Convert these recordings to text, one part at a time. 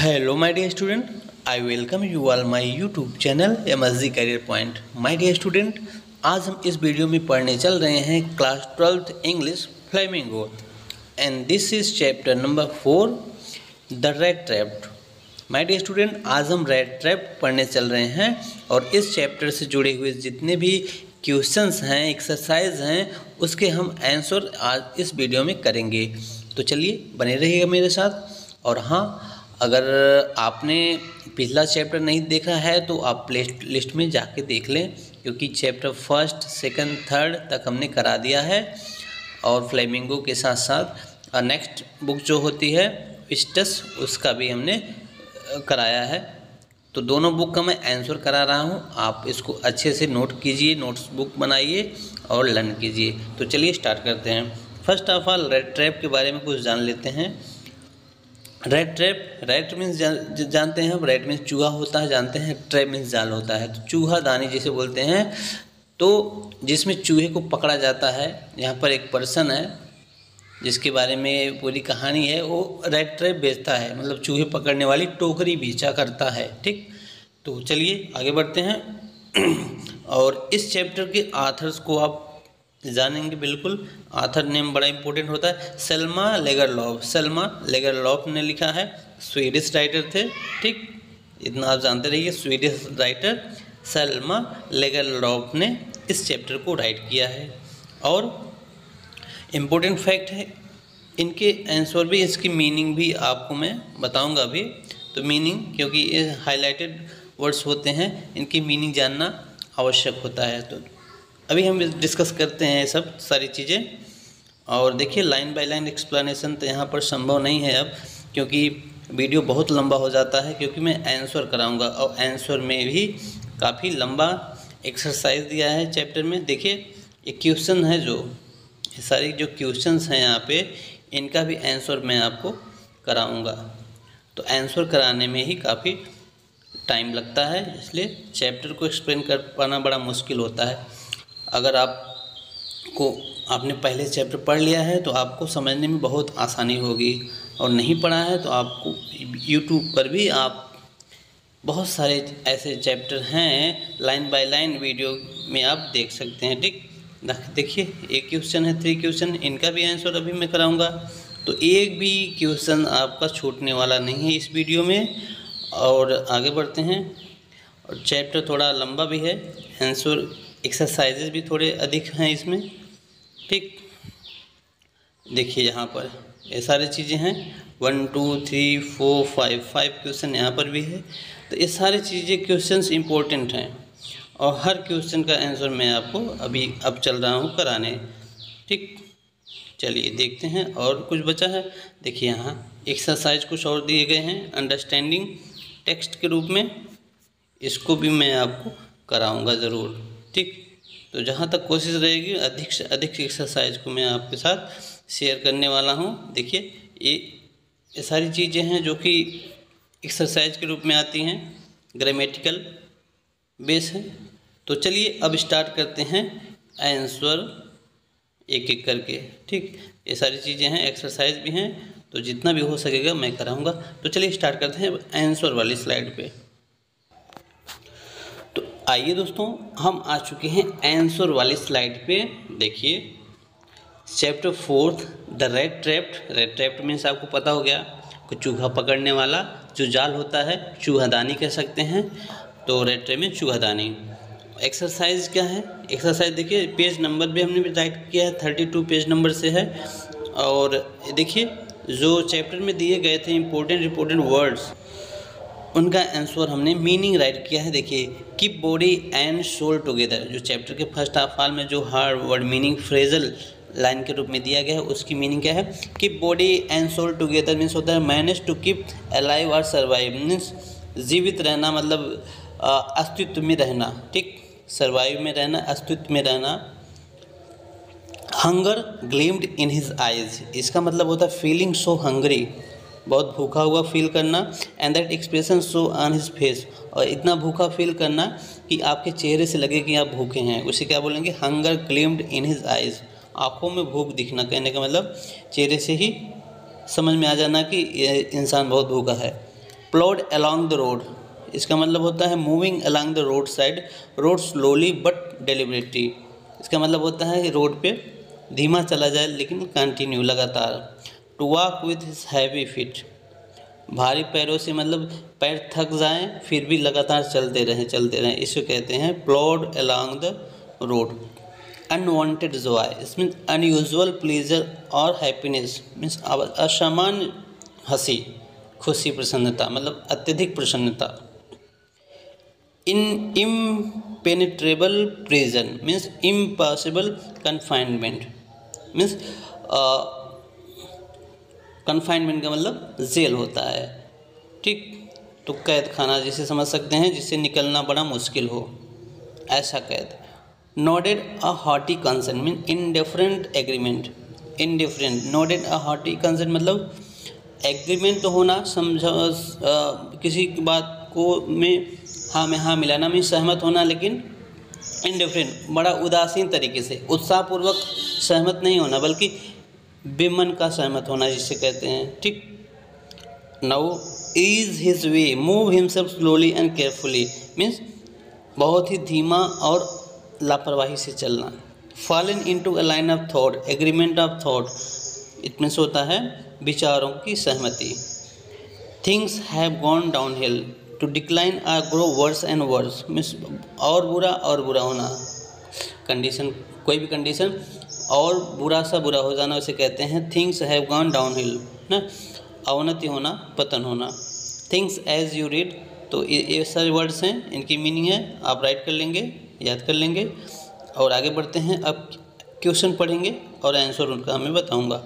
Hello my dear student, I welcome you all my YouTube channel MSG career point. My dear student, आज हम इस video में पढ़ने चल रहे हैं class 12th English Flamingo and this is chapter number 4 the red trap. My dear student, आज हम रेड ट्रैप पढ़ने चल रहे हैं और इस चैप्टर से जुड़े हुए जितने भी क्वेश्चंस हैं, एक्सरसाइज हैं, उसके हम आंसर आज इस वीडियो में करेंगे। तो चलिए बने रहिएगा मेरे साथ। और हाँ, अगर आपने पिछला चैप्टर नहीं देखा है तो आप प्ले लिस्ट में जाके देख लें, क्योंकि चैप्टर 1st, 2nd, 3rd तक हमने करा दिया है। और फ्लेमिंगो के साथ साथ नेक्स्ट बुक जो होती है विस्टस, उसका भी हमने कराया है। तो दोनों बुक का मैं आंसर करा रहा हूँ, आप इसको अच्छे से नोट कीजिए, नोट्स बुक बनाइए और लर्न कीजिए। तो चलिए स्टार्ट करते हैं। First of all red trap के बारे में कुछ जान लेते हैं। रेड ट्रैप, रेड मीन्स जानते हैं, रेड मीन्स चूहा होता है, जानते हैं। ट्रैप मीन्स जाल होता है। तो चूहा दानी जिसे बोलते हैं, तो जिसमें चूहे को पकड़ा जाता है। यहाँ पर एक पर्सन है जिसके बारे में पूरी कहानी है, वो रेड ट्रैप बेचता है, मतलब चूहे पकड़ने वाली टोकरी बेचा करता है। ठीक, तो चलिए आगे बढ़ते हैं। और इस चैप्टर के आथर्स को आप जानेंगे बिल्कुल। आथर नेम बड़ा इंपॉर्टेंट होता है। सेल्मा लेगरलॉफ, सेल्मा लेगरलॉफ ने लिखा है, स्वीडिश राइटर थे। ठीक, इतना आप जानते रहिए, स्वीडिश राइटर सेल्मा लेगरलॉफ ने इस चैप्टर को राइट किया है। और इम्पोर्टेंट फैक्ट है, इनके आंसर भी, इसकी मीनिंग भी आपको मैं बताऊंगा अभी। तो मीनिंग, क्योंकि ये हाईलाइटेड वर्ड्स होते हैं, इनकी मीनिंग जानना आवश्यक होता है। तो अभी हम डिस्कस करते हैं सब सारी चीज़ें। और देखिए, लाइन बाय लाइन एक्सप्लेनेशन तो यहाँ पर संभव नहीं है अब, क्योंकि वीडियो बहुत लंबा हो जाता है, क्योंकि मैं आंसर कराऊंगा और आंसर में भी काफ़ी लंबा एक्सरसाइज दिया है चैप्टर में। देखिए, ये क्वेश्चन है, जो ये सारी जो क्वेश्चंस हैं यहाँ पे, इनका भी आंसर मैं आपको कराऊंगा। तो आंसर कराने में ही काफ़ी टाइम लगता है, इसलिए चैप्टर को एक्सप्लेन कर पाना बड़ा मुश्किल होता है। अगर आपने पहले चैप्टर पढ़ लिया है तो आपको समझने में बहुत आसानी होगी, और नहीं पढ़ा है तो आपको यूट्यूब पर भी आप बहुत सारे ऐसे चैप्टर हैं, लाइन बाय लाइन वीडियो में आप देख सकते हैं। ठीक, देखिए एक क्वेश्चन है, 3 क्वेश्चन, इनका भी आंसर अभी मैं कराऊंगा। तो एक भी क्वेश्चन आपका छूटने वाला नहीं है इस वीडियो में। और आगे बढ़ते हैं। और चैप्टर थोड़ा लंबा भी है, आंसर एक्सरसाइजेज भी थोड़े अधिक हैं इसमें। ठीक, देखिए यहाँ पर ये सारी चीज़ें हैं, 1 2 3 4 5 क्वेश्चन यहाँ पर भी है। तो ये सारी चीज़ें क्वेश्चंस इंपॉर्टेंट हैं, और हर क्वेश्चन का आंसर मैं आपको अब चल रहा हूँ कराने। ठीक, चलिए देखते हैं और कुछ बचा है। देखिए यहाँ एक्सरसाइज कुछ और दिए गए हैं अंडरस्टैंडिंग टेक्स्ट के रूप में, इसको भी मैं आपको कराऊंगा ज़रूर। ठीक, तो जहाँ तक कोशिश रहेगी, अधिक से अधिक एक्सरसाइज को मैं आपके साथ शेयर करने वाला हूँ। देखिए ये सारी चीज़ें हैं जो कि एक्सरसाइज के रूप में आती हैं, ग्रामेटिकल बेस है। तो चलिए अब स्टार्ट करते हैं आंसर एक एक करके। ठीक, ये सारी चीज़ें हैं, एक्सरसाइज भी हैं, तो जितना भी हो सकेगा मैं कराऊंगा। तो चलिए स्टार्ट करते हैं आंसर वाली स्लाइड पे। तो आइए दोस्तों, हम आ चुके हैं आंसर वाली स्लाइड पे। देखिए chapter 4 the red trap. Red trap means आपको पता हो गया, कुछ चूहा पकड़ने वाला जो जाल होता है, चूहादानी कह सकते हैं। तो रेड ट्रैप में चूहादानी। एक्सरसाइज क्या है? एक्सरसाइज देखिए, पेज नंबर भी हमने राइट किया है, 32 पेज नंबर से है। और देखिए जो चैप्टर में दिए गए थे इंपॉर्टेंट वर्ड्स, उनका आंसर हमने मीनिंग राइट किया है। देखिए, keep body and soul together, जो चैप्टर के फर्स्ट हाफ ऑल में जो hard word meaning phrasal line के रूप में दिया गया है, उसकी मीनिंग क्या है? Keep body and soul together means होता है मैनेज टू कीप अलाइव और सर्वाइव, मीन्स जीवित रहना, मतलब अस्तित्व में रहना। ठीक, सर्वाइव में रहना, अस्तित्व में रहना। Hunger gleamed in his eyes, इसका मतलब होता है फीलिंग सो हंग्री, बहुत भूखा हुआ फील करना। And that expression so on his face, और इतना भूखा फील करना कि आपके चेहरे से लगे कि आप भूखे हैं, उसे क्या बोलेंगे? Hunger gleamed in his eyes, आँखों में भूख दिखना। कहने का मतलब चेहरे से ही समझ में आ जाना कि ये इंसान बहुत भूखा है। प्लॉड अलॉन्ग द रोड, इसका मतलब होता है moving along the road side, road slowly but deliberately, इसका मतलब होता है कि रोड पे धीमा चला जाए लेकिन कंटिन्यू लगातार। To walk with his heavy feet, भारी पैरों से मतलब पैर थक जाएं फिर भी लगातार चलते रहें, इसको कहते हैं plod along the road. Unwanted joy, इसमें अनयूजुअल प्लेजर और हैप्पीनेस मीन्स असामान्य हंसी, खुशी, प्रसन्नता, मतलब अत्यधिक प्रसन्नता। In impenetrable prison means impossible confinement, means confinement का मतलब जेल होता है, ठीक, तो कैद खाना जिसे समझ सकते हैं, जिससे निकलना बड़ा मुश्किल हो, ऐसा कैद। Nodded a haughty consent mean indifferent agreement, indifferent, nodded a haughty consent मतलब एग्रीमेंट तो होना, समझा किसी की बात को में हाँ मिलाना में सहमत होना, लेकिन इनडिफरेंट बड़ा उदासीन तरीके से, उत्साहपूर्वक सहमत नहीं होना बल्कि बेमन का सहमत होना जिसे कहते हैं, ठीक। Now is his way, move himself slowly and carefully means बहुत ही धीमा और लापरवाही से चलना। Fallen into a line of thought, agreement of thought, it means होता है विचारों की सहमति। Things have gone down hill, to decline or grow worse and worse means और बुरा होना, कंडीशन, कोई भी कंडीशन और बुरा सा बुरा हो जाना उसे कहते हैं थिंग्स हैव गॉन डाउन हिल ना, अवनति होना, पतन होना। थिंग्स एज यू रीड, तो ये सारे वर्ड्स हैं, इनकी मीनिंग है आप राइट कर लेंगे, याद कर लेंगे और आगे बढ़ते हैं। अब क्वेश्चन पढ़ेंगे और आंसर उनका मैं बताऊंगा।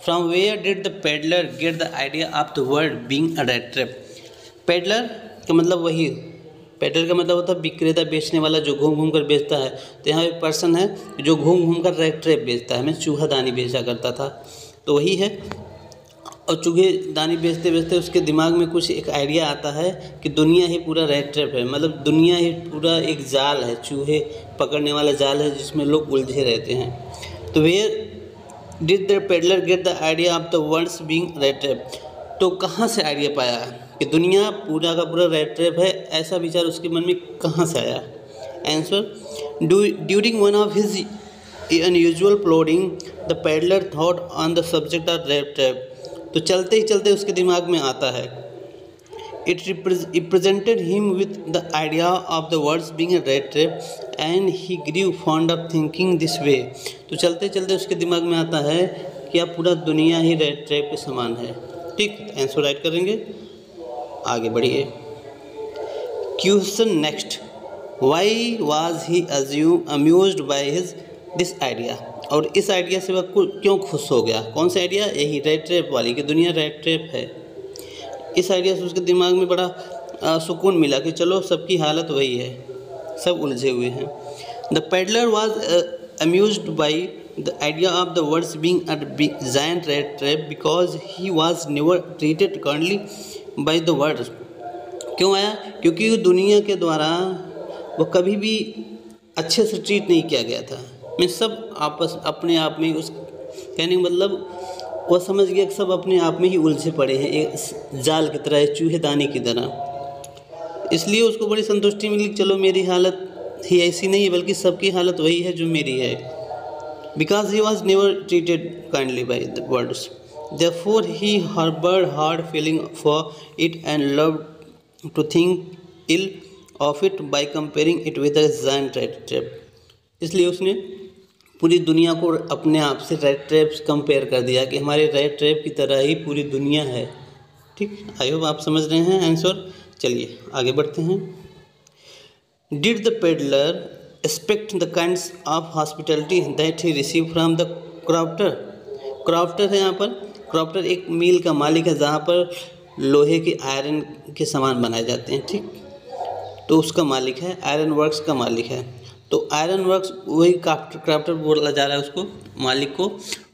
From where did the peddler get the idea of the word being a rat trap, peddler का मतलब वही, पेडलर का मतलब होता है विक्रेता, बेचने वाला जो घूम घूम कर बेचता है, तो यहाँ एक पर्सन है जो घूम घूम कर रेट ट्रैप बेचता है, मैं चूहादानी बेचा करता था, तो वही है। और चूहेदानी बेचते बेचते उसके दिमाग में कुछ एक आइडिया आता है कि दुनिया ही पूरा रेट ट्रैप है, मतलब दुनिया ही पूरा एक जाल है, चूहे पकड़ने वाला जाल है जिसमें लोग उलझे रहते हैं। तो where did the peddler get the idea of the words being rat trap, तो कहाँ से आइडिया पाया कि दुनिया पूरा का पूरा रेट ट्रैप है, ऐसा विचार उसके मन में कहाँ से आया। Answer, during one of his unusual प्लॉडिंग the peddler thought on the subject of rate trap, तो चलते ही चलते उसके दिमाग में आता है। It represented him with the idea of the words being a rat trap and he grew fond of thinking this way, तो चलते चलते उसके दिमाग में आता है कि अब पूरा दुनिया ही रेट ट्रैप के समान है, ठीक। आंसर राइट करेंगे, आगे बढ़िए। Question next, why was he amused by his this idea, और इस आइडिया से वह क्यों खुश हो गया, कौन सा आइडिया, यही रेट ट्रैप वाली कि दुनिया रेट ट्रैप है। इस आइडिया से उसके दिमाग में बड़ा सुकून मिला कि चलो सबकी हालत वही है, सब उलझे हुए हैं। The peddler was amused by the idea of the words being a giant rat trap because he was never treated kindly by the words, क्यों आया, क्योंकि दुनिया के द्वारा वो कभी भी अच्छे से ट्रीट नहीं किया गया था, मैं सब आपस अपने आप में, उस कहने का मतलब वो समझ गया कि सब अपने आप में ही उलझे पड़े हैं, एक जाल की तरह, चूहेदानी की तरह, इसलिए उसको बड़ी संतुष्टि मिली, चलो मेरी हालत ही ऐसी नहीं है बल्कि सबकी हालत वही है जो मेरी है। Because he was never treated kindly by the words, therefore he harboured hard feeling for it and loved to think ill of it by comparing it with a giant rat trap, इसलिए उसने पूरी दुनिया को अपने आप से rate trap compare कर दिया कि हमारे रेट ट्रैप की तरह ही पूरी दुनिया है, ठीक। आई होप आप समझ रहे हैं आंसर। चलिए आगे बढ़ते हैं। Did the peddler expect the kinds of hospitality that he receive from the crafter, crafter है यहाँ पर, क्राफ्टर एक मिल का मालिक है जहाँ पर लोहे के आयरन के सामान बनाए जाते हैं, ठीक, तो उसका मालिक है, आयरन वर्क्स का मालिक है, तो आयरन वर्क्स वही क्राफ्टर बोला जा रहा है उसको, मालिक को।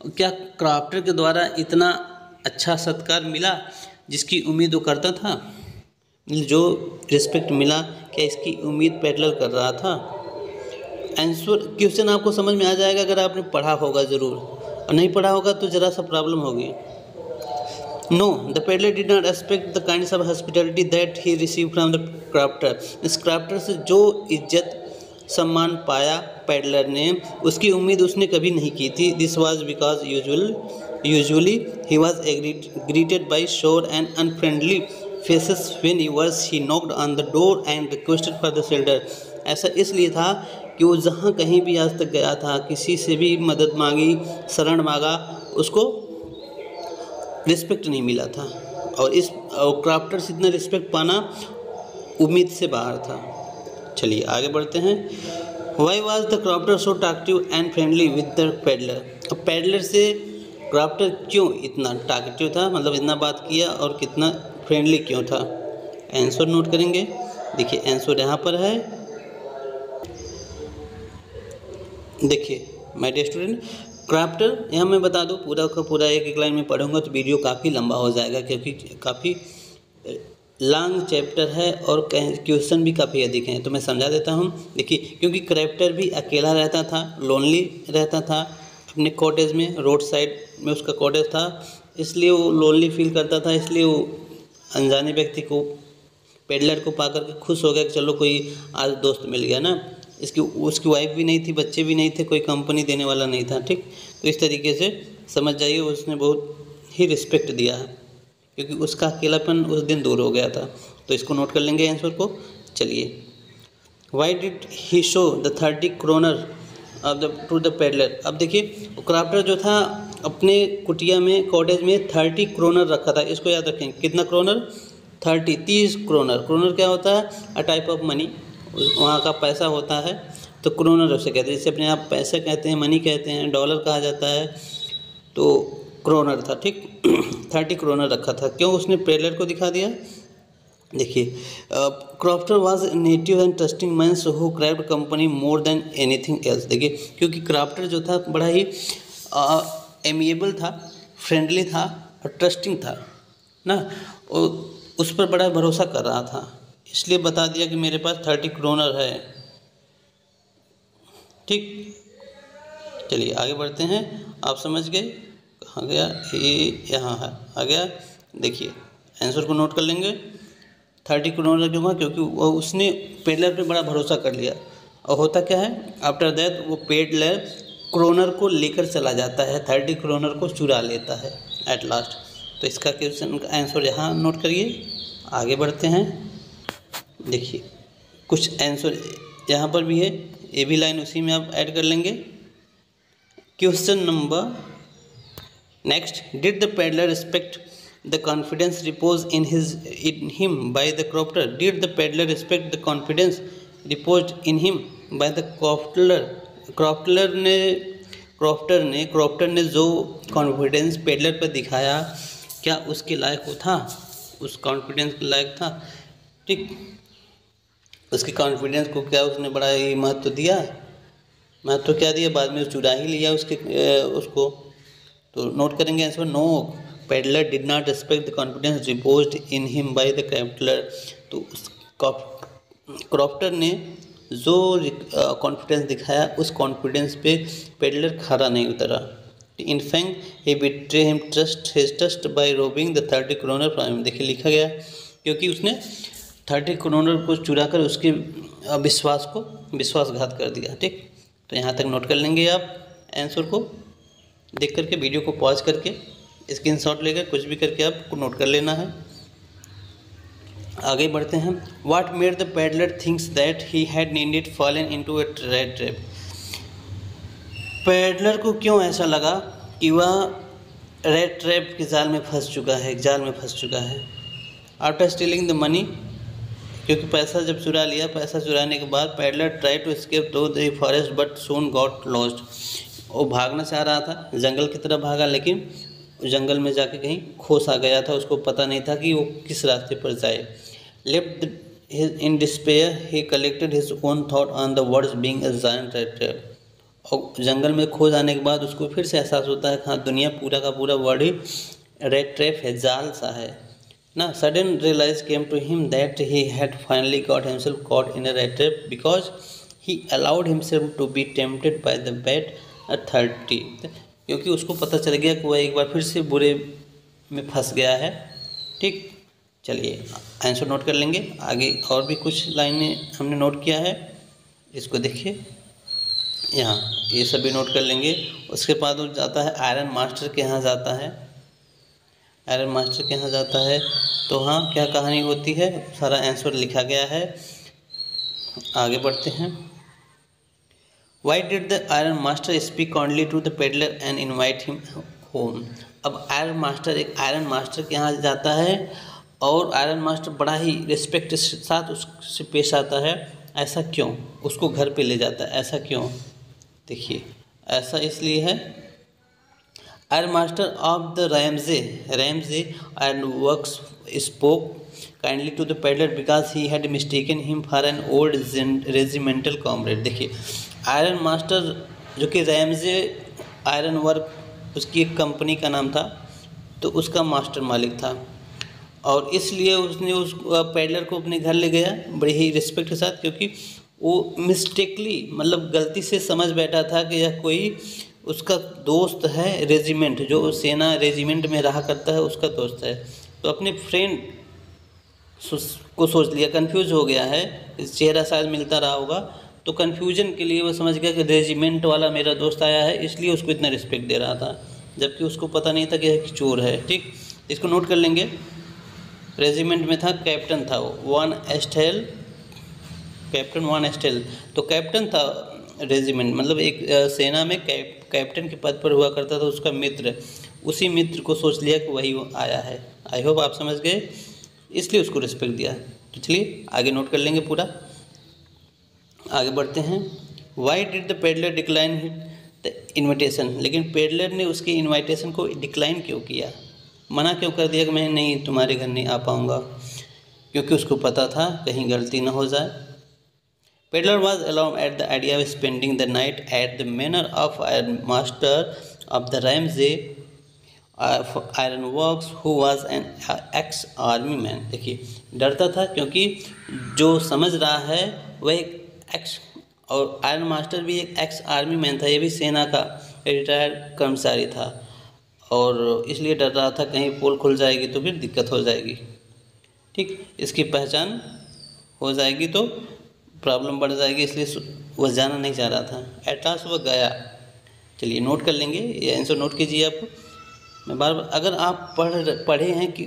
क्या क्राफ्टर के द्वारा इतना अच्छा सत्कार मिला जिसकी उम्मीद वो करता था, जो रिस्पेक्ट मिला, क्या इसकी उम्मीद पेडलर कर रहा था। आंसर, क्वेश्चन आपको समझ में आ जाएगा अगर आपने पढ़ा होगा ज़रूर, और नहीं पढ़ा होगा तो ज़रा सा प्रॉब्लम होगी। No, the peddler did not expect the kinds of hospitality that he received from the crafter. इस crafter से जो इज्जत सम्मान पाया पेडलर ने, उसकी उम्मीद उसने कभी नहीं की थी. This was because usually he was greeted by sour and unfriendly faces whenever he knocked on the door and requested for the shelter. ऐसा इसलिए था कि वो जहाँ कहीं भी आज तक गया था, किसी से भी मदद मांगी, शरण मांगा, उसको रिस्पेक्ट नहीं मिला था. और इस क्राफ्टर से इतना रिस्पेक्ट पाना उम्मीद से बाहर था. चलिए आगे बढ़ते हैं. Why was the crafter so talkative and friendly with the peddler. अब पेडलर से क्राफ्टर क्यों इतना टॉकटिव था, मतलब इतना बात किया, और कितना फ्रेंडली क्यों था. आंसर नोट करेंगे. देखिए आंसर यहाँ पर है. देखिए माय डियर स्टूडेंट, क्राफ्टर यहाँ मैं बता दूँ पूरा का पूरा एक लाइन में पढ़ूंगा तो वीडियो काफ़ी लंबा हो जाएगा, क्योंकि काफ़ी लॉन्ग चैप्टर है और क्वेश्चन भी काफ़ी अधिक हैं. तो मैं समझा देता हूँ. देखिए, क्योंकि क्राफ्टर भी अकेला रहता था, लोनली रहता था अपने कॉटेज में, रोड साइड में उसका कॉटेज था, इसलिए वो लोनली फील करता था. इसलिए वो अनजाने व्यक्ति को, पेडलर को पा करके खुश हो गया कि चलो कोई आज दोस्त मिल गया ना. उसकी वाइफ भी नहीं थी, बच्चे भी नहीं थे, कोई कंपनी देने वाला नहीं था. ठीक, तो इस तरीके से समझ जाइए उसने बहुत ही रिस्पेक्ट दिया है, क्योंकि उसका अकेलापन उस दिन दूर हो गया था. तो इसको नोट कर लेंगे आंसर को. चलिए, why did he show the 30 kronor to the peddler. अब देखिए, क्राफ्टर जो था अपने कुटिया में, कॉटेज में 30 क्रोनर रखा था. इसको याद रखें, कितना क्रोनर? 30 क्रोनर. क्रोनर क्या होता है? अ टाइप ऑफ मनी, वहाँ का पैसा होता है. तो क्रोनर उसे कहते हैं, जैसे अपने आप पैसे कहते हैं, मनी कहते हैं, डॉलर कहा जाता है, तो क्रोनर था. ठीक, 30 क्रोनर रखा था. क्यों उसने पेडलर को दिखा दिया? देखिए, crafter was native and trusting man who craft company more than anything else. देखिए, क्योंकि क्राफ्टर जो था बड़ा ही एमिएबल था, फ्रेंडली था और ट्रस्टिंग था ना, और उस पर बड़ा भरोसा कर रहा था, इसलिए बता दिया कि मेरे पास 30 क्रोनर है. ठीक, चलिए आगे बढ़ते हैं. आप समझ गए? कहाँ गया ये? यहाँ है, आ गया. देखिए आंसर को नोट कर लेंगे. 30 क्रोनर क्यों हुआ? क्योंकि वो उसने पेडलर पे बड़ा भरोसा कर लिया. और होता क्या है, आफ्टर दैट वो पेडलर क्रोनर को लेकर चला जाता है, 30 क्रोनर को चुरा लेता है एट लास्ट. तो इसका क्वेश्चन का आंसर यहाँ नोट करिए. आगे बढ़ते हैं. देखिए, कुछ आंसर यहाँ पर भी है, ये भी लाइन उसी में आप ऐड कर लेंगे. Question number next, did the peddler respect the confidence repose in him by the crafter. Did the peddler respect the confidence repose in him by the crafter. Crafter ने जो कॉन्फिडेंस पेडलर पर दिखाया, क्या उसके लायक वो था? उस कॉन्फिडेंस के लायक था. ठीक, उसके कॉन्फिडेंस को क्या उसने बड़ा ही महत्व दिया? महत्व क्या दिया? बाद में चुरा ही लिया उसको. तो नोट करेंगे answer. No, peddler did not respect the confidence reposed in him by the crofter. तो उस क्राफ्टर ने जो कॉन्फिडेंस दिखाया, उस कॉन्फिडेंस पे पेडलर खरा नहीं उतरा. In fact he betray him his trust by robbing the 30 kronor from him. देखिए लिखा गया, क्योंकि उसने 30 क्रोनर को चुरा कर उसके विश्वासघात कर दिया. ठीक, तो यहाँ तक नोट कर लेंगे आप आंसर को. देख करके, वीडियो को पॉज करके, स्क्रीनशॉट लेकर कुछ भी करके आपको नोट कर लेना है. आगे बढ़ते हैं. What made the peddler thinks that he had needed fallen into a red trap. Peddler को क्यों ऐसा लगा कि वह रेड ट्रैप के जाल में फंस चुका है. आफ्टर स्टीलिंग द मनी, क्योंकि पैसा जब चुरा लिया, पैसा चुराने के बाद peddler try to escape through the forest but soon got lost. वो भागना चाह रहा था, जंगल की तरफ भागा, लेकिन जंगल में जाके कहीं खोस आ गया था. उसको पता नहीं था कि वो किस रास्ते पर जाए. Left in despair he collected his own thought on the words being a giant red trap. और जंगल में खो जाने के बाद उसको फिर से एहसास होता है, हाँ दुनिया पूरा का पूरा वर्ड ही रेड ट्रैप है, जाल सा है ना. Sudden realise came to him that he had finally got himself caught in a red trap because he allowed himself to be tempted by the bad 30. क्योंकि उसको पता चल गया कि वह एक बार फिर से बुरे में फंस गया है। ठीक, चलिए आंसर नोट कर लेंगे। आगे और भी कुछ लाइनें हमने नोट किया है, इसको देखिए यहाँ, ये सभी नोट कर लेंगे। उसके बाद वो जाता है आयरन मास्टर के यहाँ जाता है, आयरन मास्टर के यहाँ जाता है तो हाँ क्या कहानी होती है, सारा आंसर लिखा गया है। आगे बढ़ते हैं। Why did the iron master speak only to the peddler and invite him home? अब आयरन मास्टर एक आयरन मास्टर के यहाँ जाता है और आयरन मास्टर बड़ा ही रिस्पेक्ट के साथ उससे पेश आता है। ऐसा क्यों? उसको घर पे ले जाता है, ऐसा क्यों? देखिए, ऐसा इसलिए है, iron master of the Ramsjo iron works spoke kindly to the peddler because he had mistaken him for an old regimental comrade. देखिए, आयरन मास्टर जो कि रैमजे आयरन वर्क उसकी एक कंपनी का नाम था, तो उसका मास्टर मालिक था और इसलिए उसने उस पेडलर को अपने घर ले गया बड़ी ही रिस्पेक्ट के साथ, क्योंकि वो मिस्टेकली मतलब गलती से समझ बैठा था कि यह कोई उसका दोस्त है, रेजिमेंट जो सेना रेजिमेंट में रहा करता है उसका दोस्त है। तो अपने फ्रेंड को सोच लिया, कंफ्यूज हो गया है, चेहरा शायद मिलता रहा होगा तो कन्फ्यूजन के लिए वो समझ गया कि रेजिमेंट वाला मेरा दोस्त आया है, इसलिए उसको इतना रिस्पेक्ट दे रहा था, जबकि उसको पता नहीं था कि यह चोर है। ठीक, इसको नोट कर लेंगे। रेजिमेंट में था, कैप्टन था वो, कैप्टन वन एस्टेल, तो कैप्टन था रेजिमेंट, मतलब एक सेना में कैप्टन के पद पर हुआ करता था उसका मित्र, उसी मित्र को सोच लिया कि वही वो आया है। आई होप आप समझ गए, इसलिए उसको रिस्पेक्ट दिया। तो चलिए आगे नोट कर लेंगे पूरा, आगे बढ़ते हैं। Why did the peddler decline the invitation? लेकिन पेडलर ने उसके इन्विटेशन को डिक्लाइन क्यों किया, मना क्यों कर दिया कि मैं नहीं तुम्हारे घर नहीं आ पाऊँगा? क्योंकि उसको पता था कहीं गलती ना हो जाए। Peddler was alarmed at the idea of spending the night at the manor of iron master of the Ramsey Iron Works, who was an ex-army man। देखिए, डरता था क्योंकि जो समझ रहा है वह एक एक्स, और आयरन मास्टर भी एक एक्स आर्मी मैन था, ये भी सेना का रिटायर्ड कर्मचारी था, और इसलिए डर रहा था कहीं पोल खुल जाएगी तो फिर दिक्कत हो जाएगी। ठीक, इसकी पहचान हो जाएगी तो प्रॉब्लम बढ़ जाएगी, इसलिए वह जाना नहीं चाह रहा था। एट लास्ट वह गया। चलिए नोट कर लेंगे, ये आंसर नोट कीजिए। आपको मैं बार बार, अगर आप पढ़े हैं कि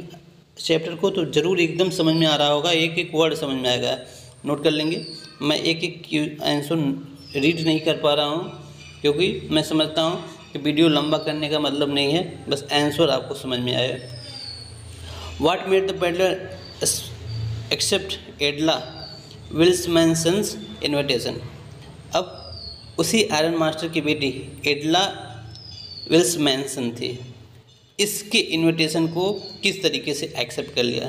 चैप्टर को तो ज़रूर एकदम समझ में आ रहा होगा, एक एक वर्ड समझ में आएगा। नोट कर लेंगे। मैं एक एक आंसर रीड नहीं कर पा रहा हूँ क्योंकि मैं समझता हूँ कि वीडियो लंबा करने का मतलब नहीं है, बस आंसर आपको समझ में आए। What made the peddler accept Edla Willmansson's invitation? अब उसी आयरन मास्टर की बेटी एडला विल्समैनसन थी, इसके इन्विटेशन को किस तरीके से एक्सेप्ट कर लिया?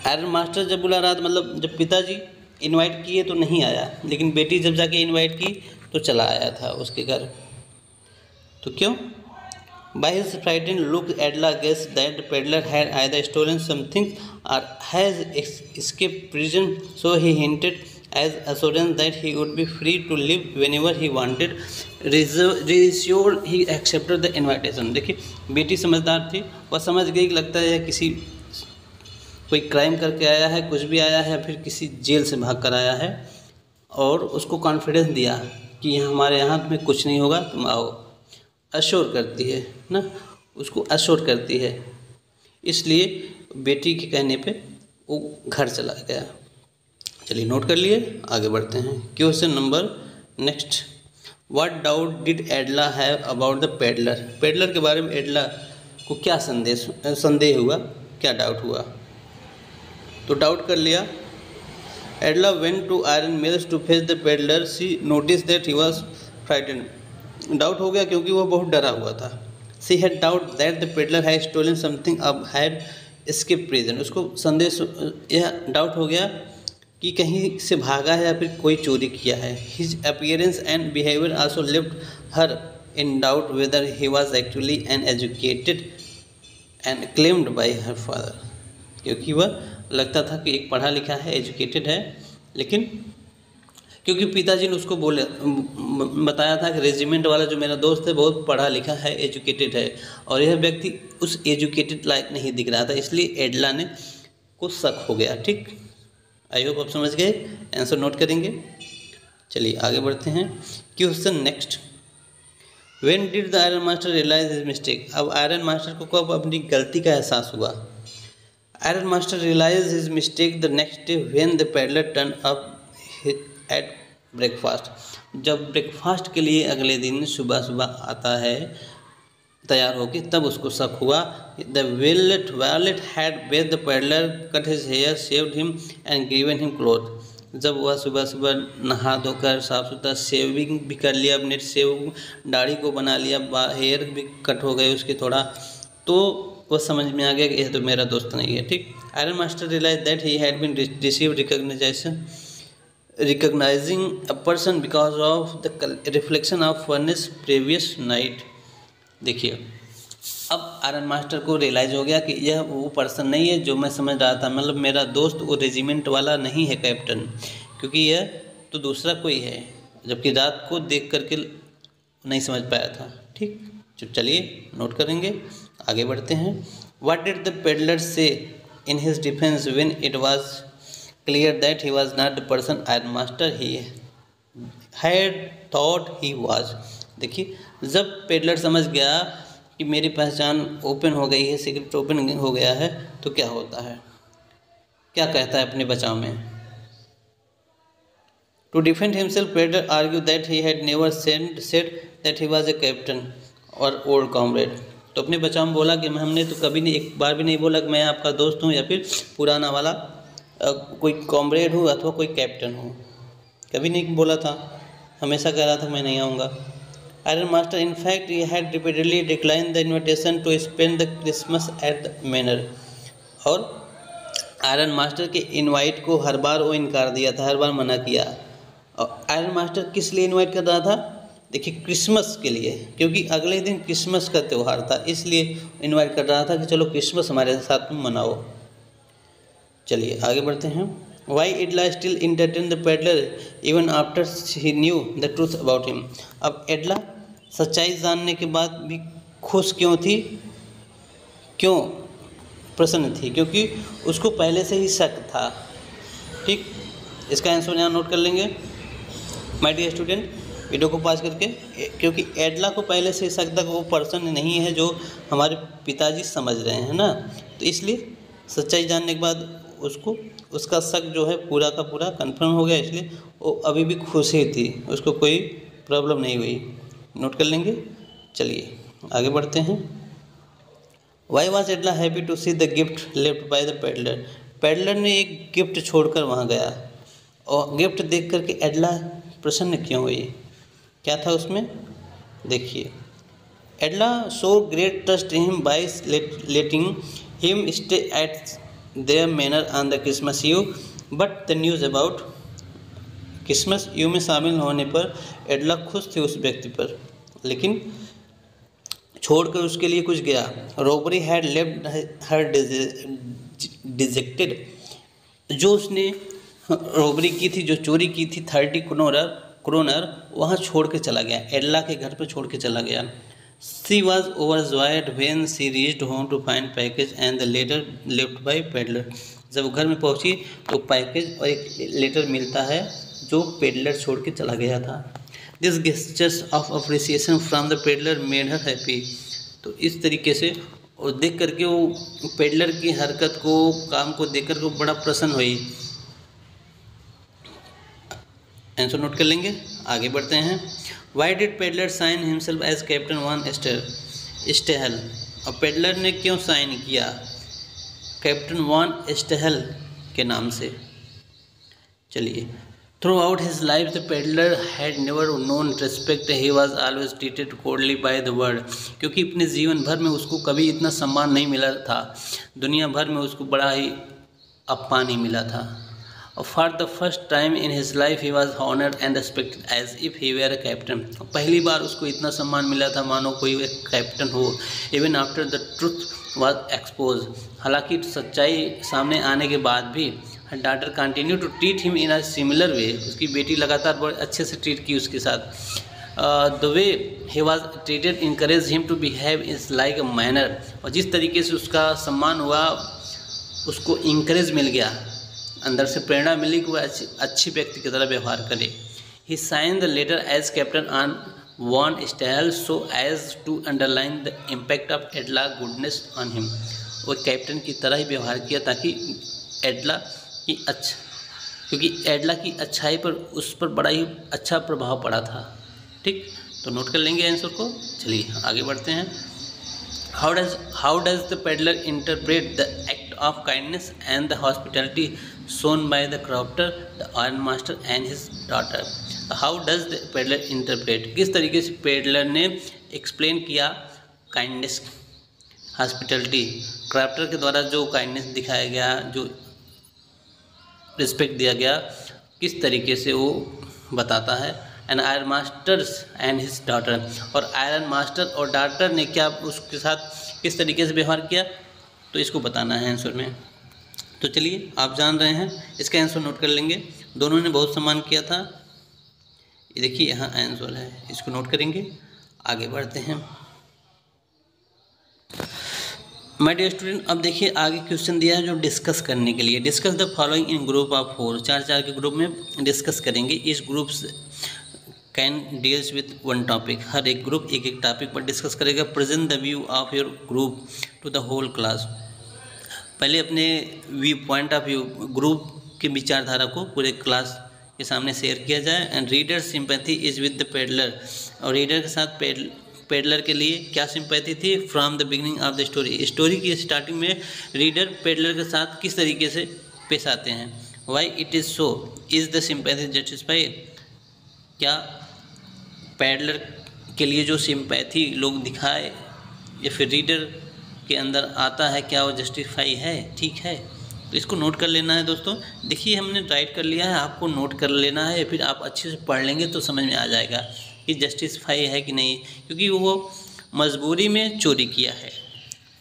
आयरन मास्टर जब बुला रहा था, मतलब जब पिताजी इनवाइट किए तो नहीं आया, लेकिन बेटी जब जाके इनवाइट की तो चला आया था उसके घर। तो क्यों? By his frightened look, Adela guessed that the peddler had either stolen something or has escaped prison, so he hinted as assurance that he would be free to live whenever he wanted. Reassured, he accepted the invitation। देखिए, बेटी समझदार थी, वह समझ गई कि लगता है किसी कोई क्राइम करके आया है, कुछ भी आया है, फिर किसी जेल से भाग कर आया है, और उसको कॉन्फिडेंस दिया कि हमारे यहाँ तुम्हें कुछ नहीं होगा, तुम आओ। अश्योर करती है ना, उसको अश्योर करती है, इसलिए बेटी के कहने पे वो घर चला गया। चलिए नोट कर लिए, आगे बढ़ते हैं। Question number next, what doubt did एडला have about the peddler? Peddler के बारे में एडला को क्या संदेह हुआ, क्या डाउट हुआ? तो डाउट कर लिया। Edla went to iron mills to fetch the peddler, she notice that he was frightened. Doubt हो गया क्योंकि वह बहुत डरा हुआ था। She had doubt that the peddler had stolen something अब हैड एस्केप प्रिजन। उसको संदेश यह डाउट हो गया कि कहीं से भागा है या फिर कोई चोरी किया है। His appearance and behaviour also left her in doubt weather he was actually an educated and claimed by her father. क्योंकि वह लगता था कि एक पढ़ा लिखा है, एजुकेटेड है, लेकिन क्योंकि पिताजी ने उसको बताया था कि रेजिमेंट वाला जो मेरा दोस्त है बहुत पढ़ा लिखा है, एजुकेटेड है, और यह व्यक्ति उस एजुकेटेड लायक नहीं दिख रहा था, इसलिए एडला ने को शक हो गया। ठीक, आई होप आप समझ गए। आंसर नोट करेंगे। चलिए आगे बढ़ते हैं। Question next, when did the iron master realise his mistake. अब आयरन मास्टर को कब अपनी गलती का एहसास हुआ। Iron master realise his mistake the next day when the peddler turn up at breakfast. जब ब्रेकफास्ट के लिए अगले दिन सुबह सुबह आता है तैयार होके, तब उसको शक हुआ। The valet had bathed the peddler cut his hair, shaved him and given him cloth. जब वह सुबह सुबह नहा धोकर साफ सुथरा शेविंग भी कर लिया, अपने शेव दाढ़ी को बना लिया, हेयर भी कट हो गए उसके थोड़ा, तो वह समझ में आ गया कि यह तो मेरा दोस्त नहीं है। ठीक, iron master realise that he had been received recognizing a person because of the reflection of furnace previous night। देखिए, अब आयरन मास्टर को रियलाइज हो गया कि यह वो पर्सन नहीं है जो मैं समझ रहा था, मतलब मेरा दोस्त वो रेजिमेंट वाला नहीं है कैप्टन, क्योंकि यह तो दूसरा कोई है, जबकि रात को देख करके नहीं समझ पाया था। ठीक, चलिए नोट करेंगे, आगे बढ़ते हैं। व्हाट डिड द पेडलर से in his defence when it was clear that he was not the person iron master he had thought he was। देखिए, जब पेडलर समझ गया कि मेरी पहचान ओपन हो गई है, सीक्रेट ओपन हो गया है, तो क्या होता है, क्या कहता है अपने बचाव में। To defend himself peddler argue that he had never said that he was a captain और ओल्ड कॉमरेड। तो अपने बचाव में बोला कि हमने तो कभी नहीं, एक बार भी नहीं बोला कि मैं आपका दोस्त हूँ या फिर पुराना वाला कोई कॉमरेड हूँ अथवा कोई कैप्टन हूँ, कभी नहीं बोला था, हमेशा कह रहा था मैं नहीं आऊँगा। Iron master in fact he had repeatedly decline the invitation to spend the Christmas at the manor. और आयरन मास्टर के इनवाइट को हर बार वो इनकार दिया था, हर बार मना किया। और आयरन मास्टर किस लिए इनवाइट कर रहा था, देखिए क्रिसमस के लिए, क्योंकि अगले दिन क्रिसमस का त्यौहार था, इसलिए इनवाइट कर रहा था कि चलो क्रिसमस हमारे साथ में मनाओ। चलिए आगे बढ़ते हैं। Why Edla still entertain the peddler even after he knew the truth about him. अब एडला सच्चाई जानने के बाद भी खुश क्यों थी, क्यों प्रसन्न थी, क्योंकि उसको पहले से ही शक था। ठीक, इसका आंसर यहाँ नोट कर लेंगे माय डियर स्टूडेंट, वीडियो को पॉज करके, क्योंकि एडला को पहले से शक था कि वो पर्सन नहीं है जो हमारे पिताजी समझ रहे हैं ना, तो इसलिए सच्चाई जानने के बाद उसको उसका शक जो है पूरा का पूरा कंफर्म हो गया, इसलिए वो अभी भी खुश ही थी, उसको कोई प्रॉब्लम नहीं हुई। नोट कर लेंगे। चलिए आगे बढ़ते हैं। Why was Edla happy to see the gift left by the peddler. Peddler ने एक गिफ्ट छोड़कर वहाँ गया और गिफ्ट देख करके एडला प्रसन्न क्यों हुई, क्या था उसमें, देखिए। Edla show great trust in him by letting him stay at their manor on the Christmas Eve, but the news about Christmas Eve में शामिल होने पर एडला खुश थे उस व्यक्ति पर, लेकिन छोड़कर उसके लिए कुछ गया। Robbery had left her dejected. जो उसने रॉबरी की थी, जो चोरी की थी 30 क्रोनर वहाँ छोड़ के चला गया, एडला के घर पर छोड़ के चला गया। She was overjoyed when she reached home to find package and the letter left by peddler। जब घर में पहुंची तो पैकेज और एक लेटर मिलता है जो पेडलर छोड़ के चला गया था। This gestures of appreciation from the peddler made her happy। तो इस तरीके से और देख करके वो पेडलर की हरकत को, काम को देख करके बड़ा प्रसन्न हुई। आंसर नोट कर लेंगे, आगे बढ़ते हैं। Why did peddler sign himself as captain von Stahle. और पेडलर ने क्यों साइन किया कैप्टन वन स्टेहल के नाम से। चलिए, through out his life the peddler had never known respect, he was always treated coldly by the world. क्योंकि अपने जीवन भर में उसको कभी इतना सम्मान नहीं मिला था, दुनिया भर में उसको बड़ा ही अपमान ही मिला था। For the first time in his life he was honored and respected as if he were a captain। पहली बार उसको इतना सम्मान मिला था मानो कोई एक कैप्टन हो। Even after the truth was exposed। हालांकि सच्चाई सामने आने के बाद भी daughter continue to treat him in a similar way, उसकी बेटी लगातार बड़े अच्छे से ट्रीट की उसके साथ। The way he was treated encourage him to behave is like a manner, और जिस तरीके से उसका सम्मान हुआ उसको इंकरेज मिल गया, अंदर से प्रेरणा मिली कि वह अच्छी व्यक्ति की तरह व्यवहार करे। He sign the letter as captain on von Stahle so as to underline the impact of Edla goodness on him, वो कैप्टन की तरह ही व्यवहार किया ताकि एडला की क्योंकि एडला की अच्छाई पर उस पर बड़ा ही अच्छा प्रभाव पड़ा था। ठीक, तो नोट कर लेंगे आंसर को। चलिए आगे बढ़ते हैं। How does the peddler interpret the act of kindness and the hospitality shown by the crafter, the iron master and his daughter. How does the peddler interpret, किस तरीके से पेडलर ने एक्सप्लेन किया काइंडनेस, हॉस्पिटैलिटी, क्राफ्टर के द्वारा जो kindness दिखाया गया, जो रिस्पेक्ट दिया गया, किस तरीके से वो बताता है। And iron masters and his daughter, और आयरन मास्टर और डॉटर ने क्या उसके साथ किस तरीके से व्यवहार किया, तो इसको बताना है आंसर में। तो चलिए आप जान रहे हैं, इसका आंसर नोट कर लेंगे। दोनों ने बहुत सम्मान किया था, ये देखिए यहाँ आंसर है, इसको नोट करेंगे। आगे बढ़ते हैं माय डियर स्टूडेंट। अब देखिए आगे क्वेश्चन दिया है जो डिस्कस करने के लिए। Discuss the following in group of 4, 4 के ग्रुप में डिस्कस करेंगे। These groups can deals with one topic, हर एक ग्रुप एक एक टॉपिक पर डिस्कस करेगा। Present the view of your group to the whole class, पहले अपने view point of view group के विचारधारा को पूरे क्लास के सामने शेयर किया जाए। And reader sympathy is with the peddler, और रीडर के साथ पेडलर के लिए क्या सिंपैथी थी, from the beginning of the story, story की स्टार्टिंग में रीडर पेडलर के साथ किस तरीके से पेश आते हैं। Why it is so, is the sympathy justified, क्या पेडलर के लिए जो सिंपैथी लोग दिखाए या फिर रीडर के अंदर आता है, क्या वो जस्टिफाई है, ठीक है। तो इसको नोट कर लेना है दोस्तों। देखिए हमने राइट कर लिया है, आपको नोट कर लेना है, फिर आप अच्छे से पढ़ लेंगे तो समझ में आ जाएगा कि जस्टिफाई है कि नहीं, क्योंकि वो मजबूरी में चोरी किया है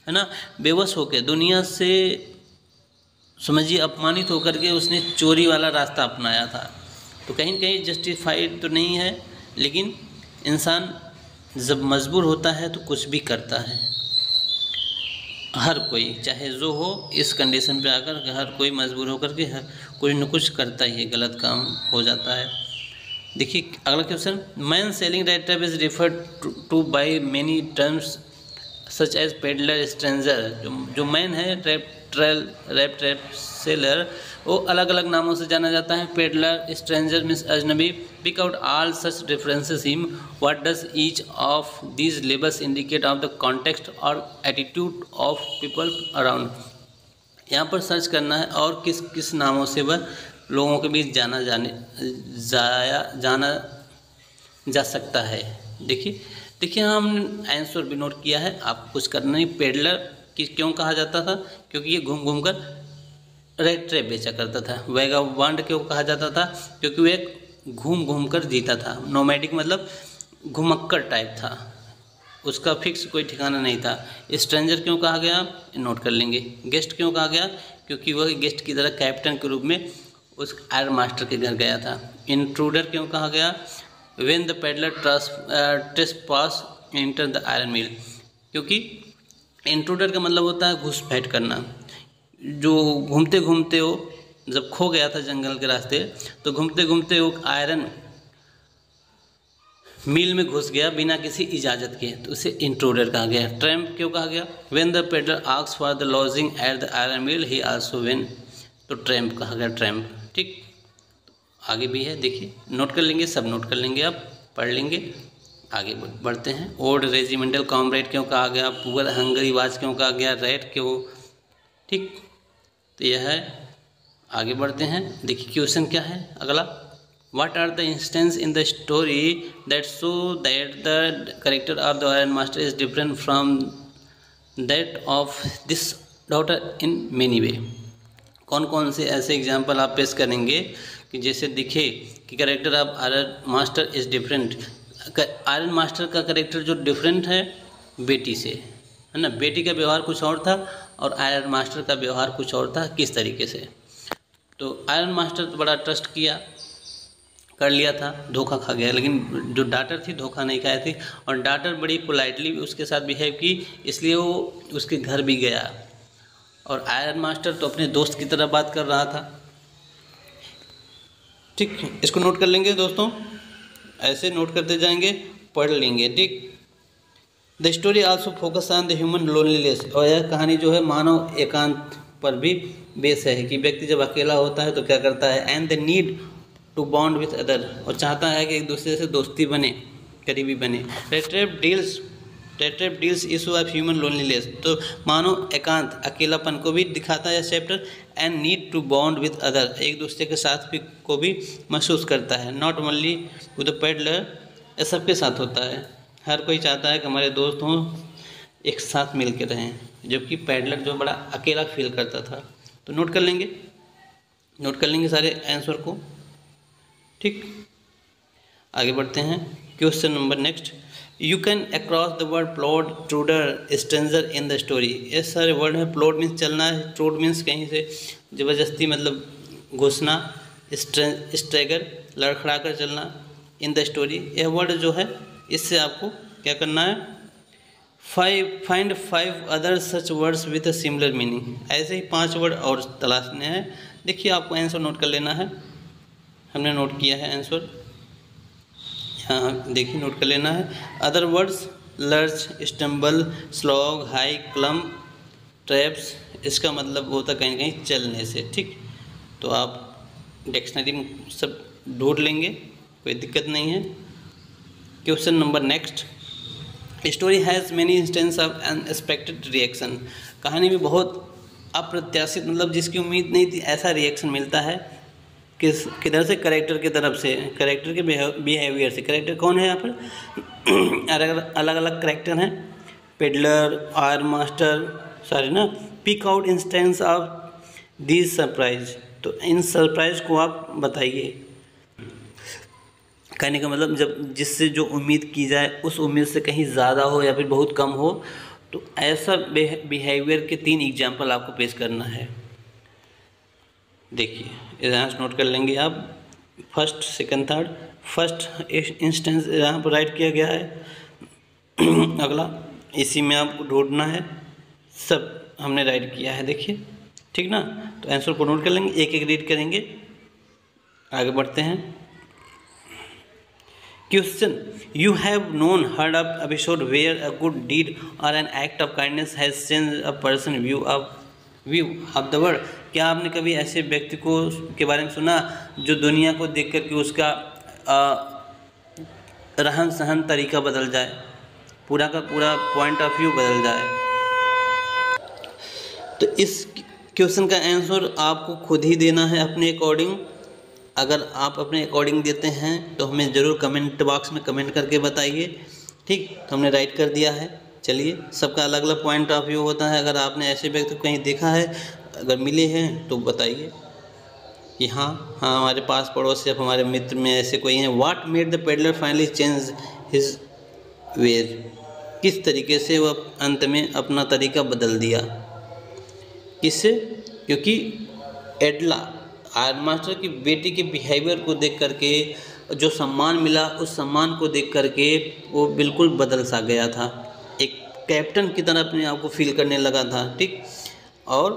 ना, बेबस होकर दुनिया से समझिए अपमानित होकर के उसने चोरी वाला रास्ता अपनाया था। तो कहीं कहीं जस्टिफाइड तो नहीं है, लेकिन इंसान जब मजबूर होता है तो कुछ भी करता है। हर कोई चाहे जो हो, इस कंडीशन पे आकर हर कोई मजबूर होकर के कुछ न कुछ करता ही है, गलत काम हो जाता है। देखिए अगला question, man selling red trap is referred to by many terms such as peddler, stranger. जो मैन है रेड ट्रैप सेलर, वो अलग अलग नामों से जाना जाता है। पेडलर, स्ट्रेंजर मीन्स अजनबी। Pick out all such references him, what does each of these labels indicate of the context और एटीट्यूड ऑफ पीपल अराउंड। यहाँ पर सर्च करना है और किस किस नामों से वह लोगों के बीच जाना जा सकता है। देखिए हमने आंसर भी नोट किया है, आपको कुछ करना नहीं। पेडलर क्यों कहा जाता था, क्योंकि ये घूम घूम कर रेड ट्रैप बेचा करता था। वैगाबॉन्ड क्यों कहा जाता था, क्योंकि वह घूम घूम कर जीता था। नोमैडिक मतलब घुमक्कर टाइप था, उसका फिक्स कोई ठिकाना नहीं था। स्ट्रेंजर क्यों कहा गया, नोट कर लेंगे। गेस्ट क्यों कहा गया, क्योंकि वह गेस्ट की तरह कैप्टन के रूप में उस आयरन मास्टर के घर गया था। इंट्रूडर क्यों कहा गया, when the peddler trespass enter the iron mill, क्योंकि इंट्रूडर का मतलब होता है घुसपैठ करना। जो घूमते घूमते वो जब खो गया था जंगल के रास्ते, तो घूमते घूमते वो आयरन मिल में घुस गया बिना किसी इजाज़त के, तो उसे इंट्रूडर कहा गया। ट्रैम्प क्यों कहा गया, when the peddler asks for the lodging at the iron mill he also when, तो ट्रैम्प कहा गया, ट्रैम्प। ठीक, आगे भी है, देखिए नोट कर लेंगे, सब नोट कर लेंगे, आप पढ़ लेंगे। आगे बढ़ते हैं। ओल्ड रेजिमेंटल कॉमरेड क्यों कहा गया, पुअर हंगरी वाच क्यों कहा गया, रेड क्यों। ठीक, तो यह है। आगे बढ़ते हैं, देखिए क्वेश्चन क्या है अगला। What are the instances in the story that show that the character of the Iron Master is different from that of this daughter in many way? कौन कौन से ऐसे एग्जाम्पल आप पेश करेंगे कि जैसे दिखे कि character of iron master is different. Iron master का कैरेक्टर जो डिफरेंट है बेटी से, है ना, बेटी का व्यवहार कुछ और था और आयरन मास्टर का व्यवहार कुछ और था, किस तरीके से। तो आयरन मास्टर तो बड़ा ट्रस्ट किया, कर लिया था, धोखा खा गया, लेकिन जो डॉटर थी धोखा नहीं खाई थी और डॉटर बड़ी पोलाइटली उसके साथ बिहेव की, इसलिए वो उसके घर भी गया। और आयरन मास्टर तो अपने दोस्त की तरह बात कर रहा था। ठीक, इसको नोट कर लेंगे दोस्तों, ऐसे नोट करते जाएंगे, पढ़ लेंगे। ठीक, the story also focus on the human loneliness, और यह कहानी जो है मानव एकांत पर भी बेस है कि व्यक्ति जब अकेला होता है तो क्या करता है, and the need to bond with other, और चाहता है कि एक दूसरे से दोस्ती बने, करीबी बने। Rattrap deals issue of human loneliness, तो मानव एकांत अकेलापन को भी दिखाता है chapter, and need to bond with other, एक दूसरे के साथ भी को भी महसूस करता है। Not only with the peddler, यह सबके साथ होता है, हर कोई चाहता है कि हमारे दोस्त हों, एक साथ मिल के रहें, जबकि पैडलर जो बड़ा अकेला फील करता था। तो नोट कर लेंगे सारे आंसर को। ठीक, आगे बढ़ते हैं। Question number next, you can across the word plot, intruder, stranger in the story, ये सारे वर्ड है। प्लॉट मीन्स चलना है, ट्रूड मीन्स कहीं से ज़बरदस्ती मतलब घुसना, स्ट्रेगर लड़खड़ा कर चलना, इन द स्टोरी, यह वर्ड जो है इससे आपको क्या करना है, find 5 other such words with a similar meaning, ऐसे ही 5 वर्ड और तलाशने हैं। देखिए आपको आंसर नोट कर लेना है, हमने नोट किया है आंसर, हाँ देखिए नोट कर लेना है। Other words, lurch, stumble, slog, high, clump, traps, इसका मतलब होता कहीं कहीं चलने से। ठीक, तो आप डिक्शनरी में सब ढूंढ लेंगे, कोई दिक्कत नहीं है। Question number next, story has many instance of unexpected reaction, कहानी में बहुत अप्रत्याशित मतलब जिसकी उम्मीद नहीं थी ऐसा रिएक्शन मिलता है, किधर से, करेक्टर की तरफ से, करेक्टर के बिहेवियर से। करेक्टर कौन है यहाँ पर, अलग अलग करेक्टर हैं, पेडलर, आयरन मास्टर, सारे ना। Pick out instance of this surprise, तो इन सरप्राइज को आप बताइए। कहने का मतलब जब जिससे जो उम्मीद की जाए उस उम्मीद से कहीं ज़्यादा हो या फिर बहुत कम हो, तो ऐसा बिहेवियर के 3 एग्जाम्पल आपको पेश करना है। देखिए यहाँ नोट कर लेंगे आप, first, second, third. First instance यहाँ पर राइट किया गया है, अगला इसी में आपको ढूंढना है, सब हमने राइट किया है, देखिए ठीक ना। तो आंसर को नोट कर लेंगे, एक एक रीड करेंगे, आगे बढ़ते हैं। Question, you have known heard of episode where a good deed or an act of kindness has change a person view of the world, क्या आपने कभी ऐसे व्यक्ति को के बारे में सुना जो दुनिया को देख कर के उसका रहन सहन तरीका बदल जाए, पूरा का पूरा पॉइंट ऑफ व्यू बदल जाए। तो इस क्वेश्चन का आंसर आपको खुद ही देना है अपने अकॉर्डिंग। अगर आप अपने अकॉर्डिंग देते हैं तो हमें ज़रूर कमेंट बॉक्स में कमेंट करके बताइए। ठीक, तो हमने राइट कर दिया है। चलिए, सबका अलग अलग पॉइंट ऑफ व्यू होता है, अगर आपने ऐसे व्यक्ति को कहीं देखा है, अगर मिले हैं तो बताइए कि हाँ हमारे पास पड़ोस या हमारे मित्र में ऐसे कोई हैं। What made the peddler finally change his veg, किस तरीके से वह अंत में अपना तरीका बदल दिया, किससे, क्योंकि एडला आयरन मास्टर की बेटी के बिहेवियर को देख करके जो सम्मान मिला, उस सम्मान को देख करके वो बिल्कुल बदल सा गया था, एक कैप्टन की तरह अपने आप को फील करने लगा था। ठीक, और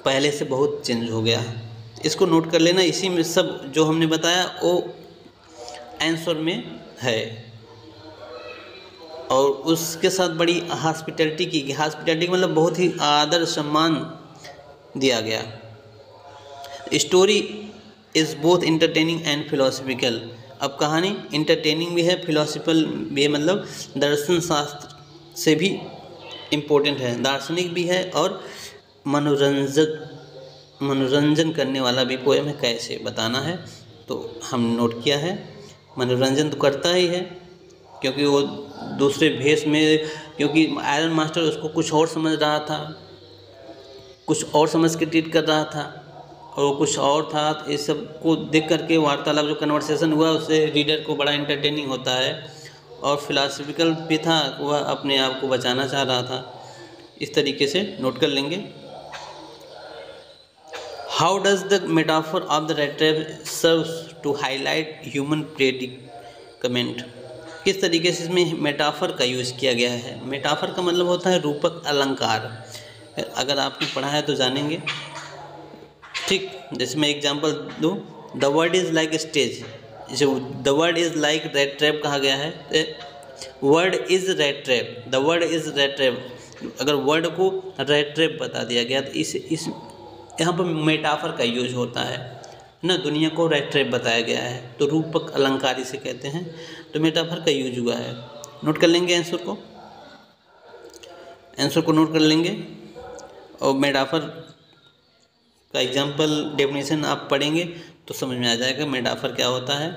पहले से बहुत चेंज हो गया। इसको नोट कर लेना, इसी में सब जो हमने बताया वो आंसर में है। और उसके साथ बड़ी हॉस्पिटैलिटी की, हॉस्पिटैलिटी मतलब बहुत ही आदर सम्मान दिया गया। Story is both entertaining and philosophical, अब कहानी इंटरटेनिंग भी है, फिलोसफिकल भी है, मतलब दर्शन शास्त्र से भी इम्पोर्टेंट है, दार्शनिक भी है, और मनोरंजन करने वाला भी पोएम है। कैसे बताना है तो हम नोट किया है, मनोरंजन तो करता ही है क्योंकि वो दूसरे भेष में, क्योंकि आयरन मास्टर उसको कुछ और समझ रहा था, कुछ और समझ के ट्रीट कर रहा था, और वो कुछ और था। इस सब को देख करके वार्तालाप जो कन्वर्सेशन हुआ उससे रीडर को बड़ा एंटरटेनिंग होता है, और फिलॉसफिकल भी था, वह अपने आप को बचाना चाह रहा था। इस तरीके से नोट कर लेंगे। How does the metaphor of the red trap serves to highlight human predicament. किस तरीके से इसमें मेटाफर का यूज़ किया गया है। मेटाफर का मतलब होता है रूपक अलंकार। अगर आपने पढ़ा है तो जानेंगे। ठीक, जैसे मैं एग्जांपल दूँ, the word is like stage, जो the word is like rat trap कहा गया है। Word is rat trap, the word is rat trap. अगर वर्ड को रेड ट्रैप बता दिया गया तो इस यहाँ पर मेटाफर का यूज होता है ना। दुनिया को रेड ट्रैप बताया गया है तो रूपक अलंकार इसे कहते हैं, तो मेटाफर का यूज हुआ है। नोट कर लेंगे आंसर को नोट कर लेंगे। और मेटाफर का एग्जाम्पल डेफिनेशन आप पढ़ेंगे तो समझ में आ जाएगा मेटाफर क्या होता है।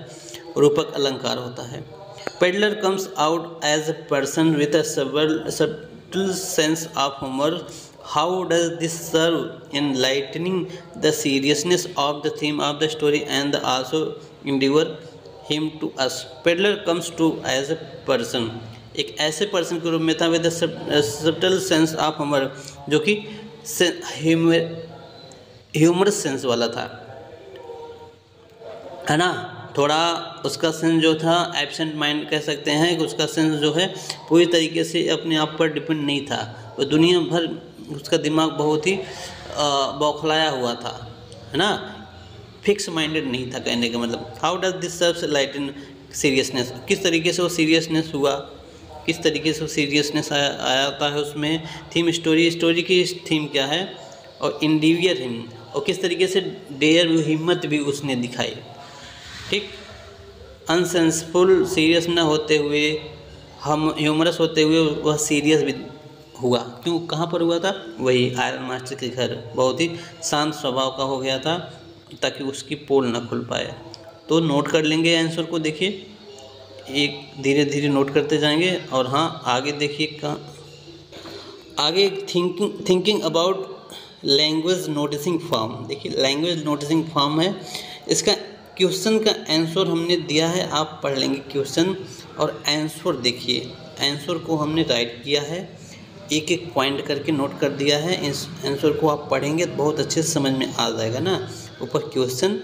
रूपक अलंकार होता है। Peddler comes out as a person with a subtle sense of humor. How does this serve in lightening the seriousness of the theme of the story and also endeavor him to us? Peddler comes to as a person, एक ऐसे person के रूप में था with subtle sense of humour, जो कि humerus sense वाला था, है ना। थोड़ा उसका सेंस जो था एब्सेंट माइंड कह सकते हैं कि उसका सेंस जो है पूरी तरीके से अपने आप पर डिपेंड नहीं था। वो दुनिया भर उसका दिमाग बहुत ही बौखलाया हुआ था, है ना। फिक्स माइंडेड नहीं था कहने का मतलब। How does this serves light in seriousness, किस तरीके से वो सीरियसनेस हुआ, किस तरीके से वो सीरियसनेस आता है उसमें। थीम स्टोरी की थीम क्या है, और इंडिवियर हिम, और किस तरीके से डेयर हिम्मत भी उसने दिखाई। ठीक, अनसेंसफुल सीरियस न होते हुए, हम ह्यूमरस होते हुए वह सीरियस भी हुआ। क्यों, कहाँ पर हुआ था, वही आयरन मास्टर के घर। बहुत ही शांत स्वभाव का हो गया था ताकि उसकी पोल न खुल पाए। तो नोट कर लेंगे आंसर को। देखिए, एक धीरे धीरे नोट करते जाएंगे। और हाँ, आगे देखिए कहाँ आगे thinking about language noticing form. देखिए, लैंग्वेज नोटिसिंग फॉर्म है। इसका क्वेश्चन का आंसर हमने दिया है, आप पढ़ लेंगे क्वेश्चन और आंसर। देखिए, आंसर को हमने राइट किया है, एक एक पॉइंट करके नोट कर दिया है। इस आंसर को आप पढ़ेंगे तो बहुत अच्छे से समझ में आ जाएगा ना। ऊपर क्वेश्चन,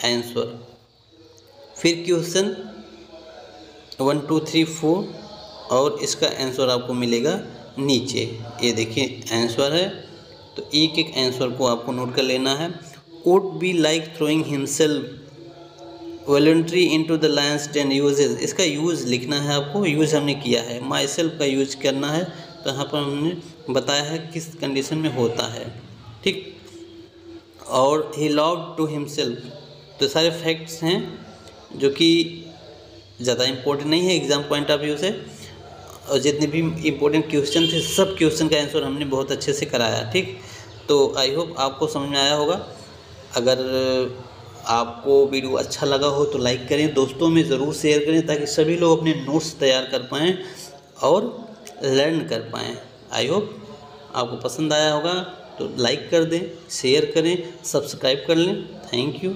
आंसर, फिर क्वेश्चन 1 2 3 4 और इसका आंसर आपको मिलेगा नीचे। ये देखिए आंसर है, तो एक एक आंसर को आपको नोट कर लेना है। Would be like throwing himself voluntary into the lion's den uses, इसका यूज़ लिखना है आपको। यूज़ हमने किया है, माई सेल्फ का यूज करना है, तो यहाँ पर हमने बताया है किस कंडीशन में होता है। ठीक, और ही लव्ड टू हिमसेल्फ, तो सारे फैक्ट्स हैं जो कि ज़्यादा इम्पोर्टेंट नहीं है एग्ज़ाम पॉइंट ऑफ व्यू से। और जितने भी इम्पोर्टेंट क्वेश्चन थे सब क्वेश्चन का आंसर हमने बहुत अच्छे से कराया। ठीक, तो आई होप आपको समझ में आया होगा। अगर आपको वीडियो अच्छा लगा हो तो लाइक करें, दोस्तों में ज़रूर शेयर करें ताकि सभी लोग अपने नोट्स तैयार कर पाएँ और लर्न कर पाएँ। आई होप आपको पसंद आया होगा, तो लाइक कर दें, शेयर करें, सब्सक्राइब कर लें। Thank you.